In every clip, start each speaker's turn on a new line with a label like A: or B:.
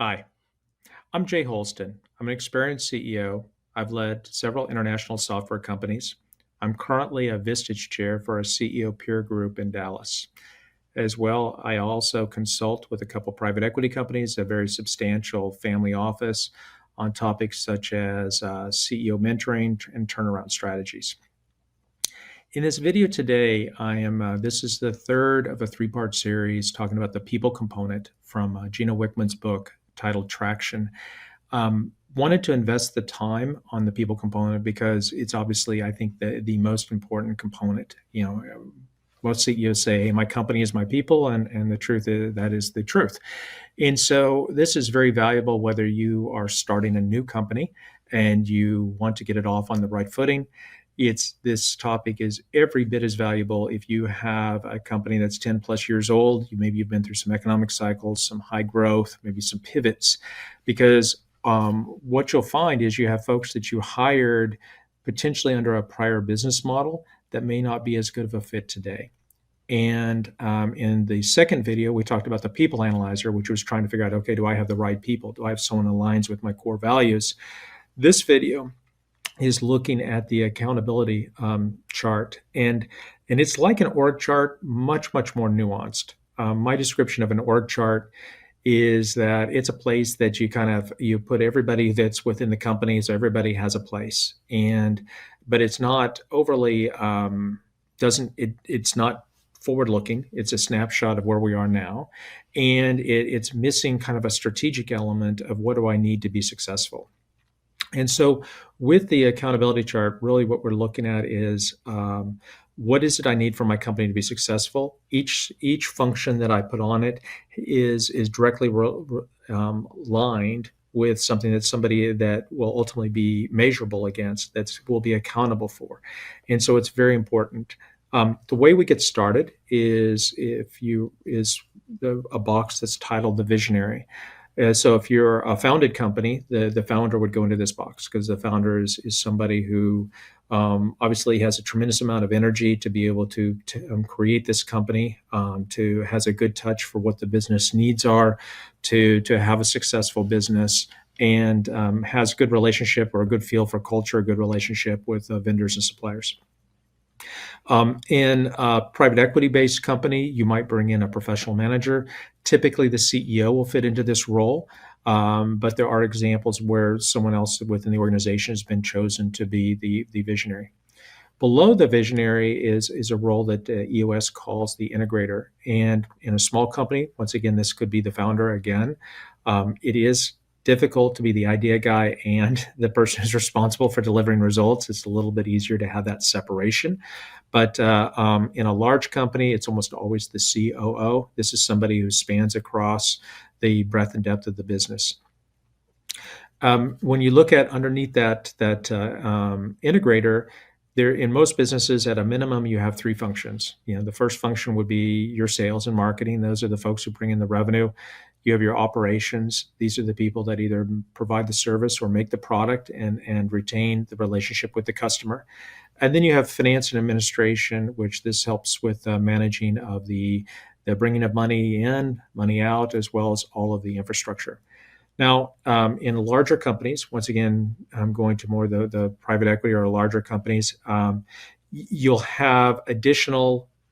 A: Hi, I'm Jay Holston. I'm an experienced CEO. I've led several international software companies. I'm currently a Vistage chair for a CEO peer group in Dallas. As well, I also consult with a couple private equity companies, a very substantial family office on topics such as CEO mentoring and turnaround strategies. In this video today, this is the third of a three-part series talking about the people component from Gino Wickman's book titled Traction. Wanted to invest the time on the people component because it's obviously, I think, the most important component. Most CEOs say, hey, my company is my people, and the truth is that is the truth. And so this is very valuable whether you are starting a new company and you want to get it off on the right footing. This topic is every bit as valuable if you have a company that's 10 plus years old. Maybe you've been through some economic cycles, some high growth, maybe some pivots, because what you'll find is you have folks that you hired potentially under a prior business model that may not be as good of a fit today. And in the second video, we talked about the people analyzer, which was trying to figure out, okay, do I have the right people? Do I have someone who aligns with my core values? This video is looking at the accountability chart, and it's like an org chart, much more nuanced. My description of an org chart is that it's a place that you put everybody that's within the company, so everybody has a place, but it's not overly it's not forward looking. It's a snapshot of where we are now, and it's missing kind of a strategic element of what do I need to be successful. And so with the accountability chart, really what we're looking at is what is it I need for my company to be successful? Each function that I put on it is directly lined with something that somebody that will ultimately be measurable against, that will be accountable for. And so it's very important. The way we get started is a box that's titled the visionary. So if you're a founded company, the founder would go into this box because the founder is somebody who obviously has a tremendous amount of energy to be able to create this company, has a good touch for what the business needs are, to have a successful business, and has good relationship or a good feel for culture, a good relationship with vendors and suppliers. In a private equity-based company, you might bring in a professional manager. Typically, the CEO will fit into this role, but there are examples where someone else within the organization has been chosen to be the visionary. Below the visionary is a role that EOS calls the integrator. And in a small company, once again, this could be the founder again. It is difficult to be the idea guy and the person who's responsible for delivering results. It's a little bit easier to have that separation. But in a large company, it's almost always the COO. This is somebody who spans across the breadth and depth of the business. When you look at underneath that integrator, there, in most businesses, at a minimum, you have three functions. The first function would be your sales and marketing. Those are the folks who bring in the revenue. You have your operations. These are the people that either provide the service or make the product and retain the relationship with the customer. And then you have finance and administration, which this helps with managing of the bringing of money in, money out, as well as all of the infrastructure. Now, in larger companies, once again, I'm going to more the private equity or larger companies,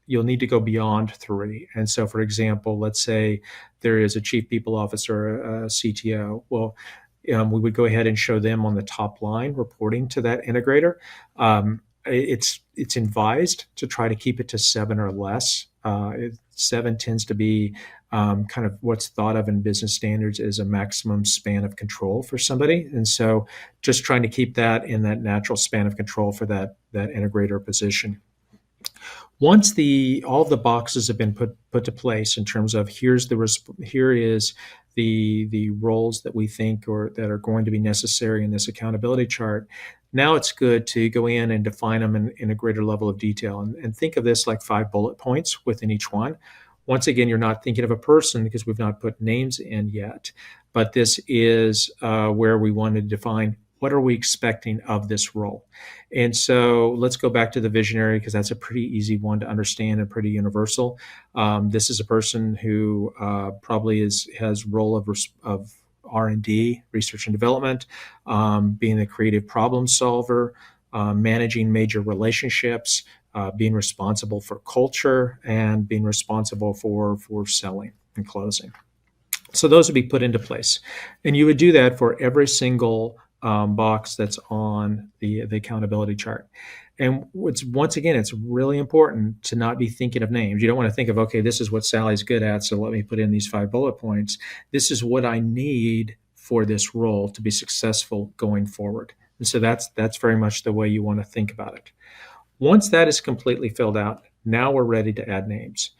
A: you'll need to go beyond three. And so, for example, let's say there is a chief people officer, a CTO. Well, we would go ahead and show them on the top line reporting to that integrator. It's advised to try to keep it to 7 or less. 7 tends to be kind of what's thought of in business standards as a maximum span of control for somebody. And so just trying to keep that in that natural span of control for that integrator position. Once all the boxes have been put to place in terms of here is the roles that we think or that are going to be necessary in this accountability chart, now it's good to go in and define them in a greater level of detail and think of this like 5 bullet points within each one. Once again, you're not thinking of a person because we've not put names in yet, but this is where we want to define what are we expecting of this role. And so let's go back to the visionary because that's a pretty easy one to understand and pretty universal. This is a person who probably has role of R&D, research and development, being a creative problem solver, managing major relationships, being responsible for culture, and being responsible for selling and closing. So those would be put into place. And you would do that for every single box that's on the accountability chart. And once again, it's really important to not be thinking of names. You don't want to think of, okay, this is what Sally's good at, so let me put in these 5 bullet points. This is what I need for this role to be successful going forward. And so that's very much the way you want to think about it. Once that is completely filled out, now we're ready to add names.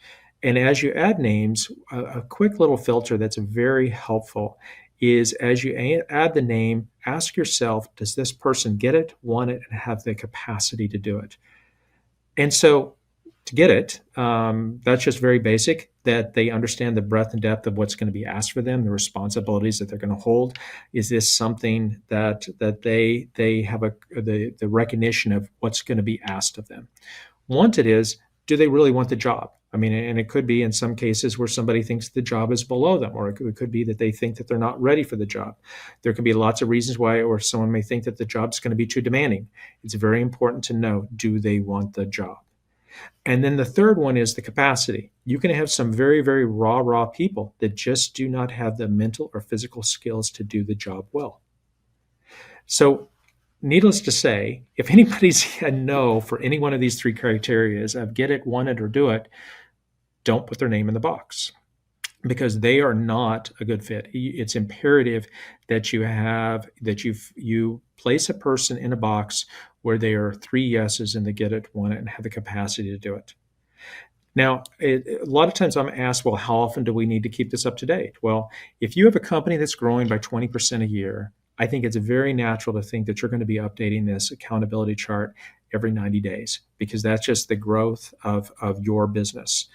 A: And as you add names, a quick little filter that's very helpful is as you add the name, ask yourself, does this person get it, want it, and have the capacity to do it? And so to get it, that's just very basic, that they understand the breadth and depth of what's going to be asked for them, the responsibilities that they're going to hold. Is this something that they have the recognition of what's going to be asked of them? Wanted is, do they really want the job? I mean, and it could be in some cases where somebody thinks the job is below them, or it could be that they think that they're not ready for the job. There could be lots of reasons why, or someone may think that the job's going to be too demanding. It's very important to know, do they want the job? And then the third one is the capacity. You can have some very, very raw people that just do not have the mental or physical skills to do the job well. So needless to say, if anybody's a no for any one of these 3 criteria of get it, want it, or do it, don't put their name in the box, because they are not a good fit. It's imperative that you place a person in a box where they are 3 yeses and they get it, want it, and have the capacity to do it. Now, a lot of times I'm asked, well, how often do we need to keep this up to date? Well, if you have a company that's growing by 20% a year, I think it's very natural to think that you're going to be updating this accountability chart every 90 days, because that's just the growth of your business.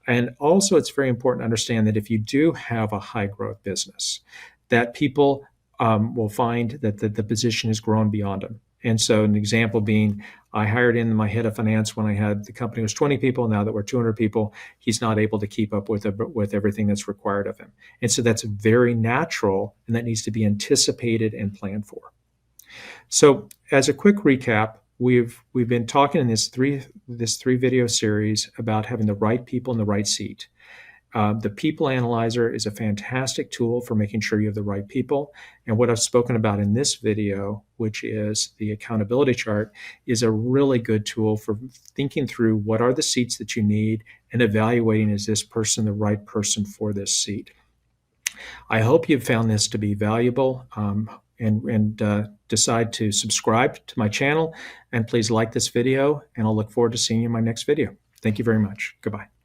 A: And also, it's very important to understand that if you do have a high growth business, that people will find that the position has grown beyond them. And so an example being, I hired in my head of finance when the company was 20 people. Now that we're 200 people, he's not able to keep up with everything that's required of him. And so that's very natural, and that needs to be anticipated and planned for. So as a quick recap, we've been talking in this three video series about having the right people in the right seat. The People Analyzer is a fantastic tool for making sure you have the right people. And what I've spoken about in this video, which is the accountability chart, is a really good tool for thinking through what are the seats that you need and evaluating, is this person the right person for this seat. I hope you've found this to be valuable, and decide to subscribe to my channel, and please like this video, and I'll look forward to seeing you in my next video. Thank you very much. Goodbye.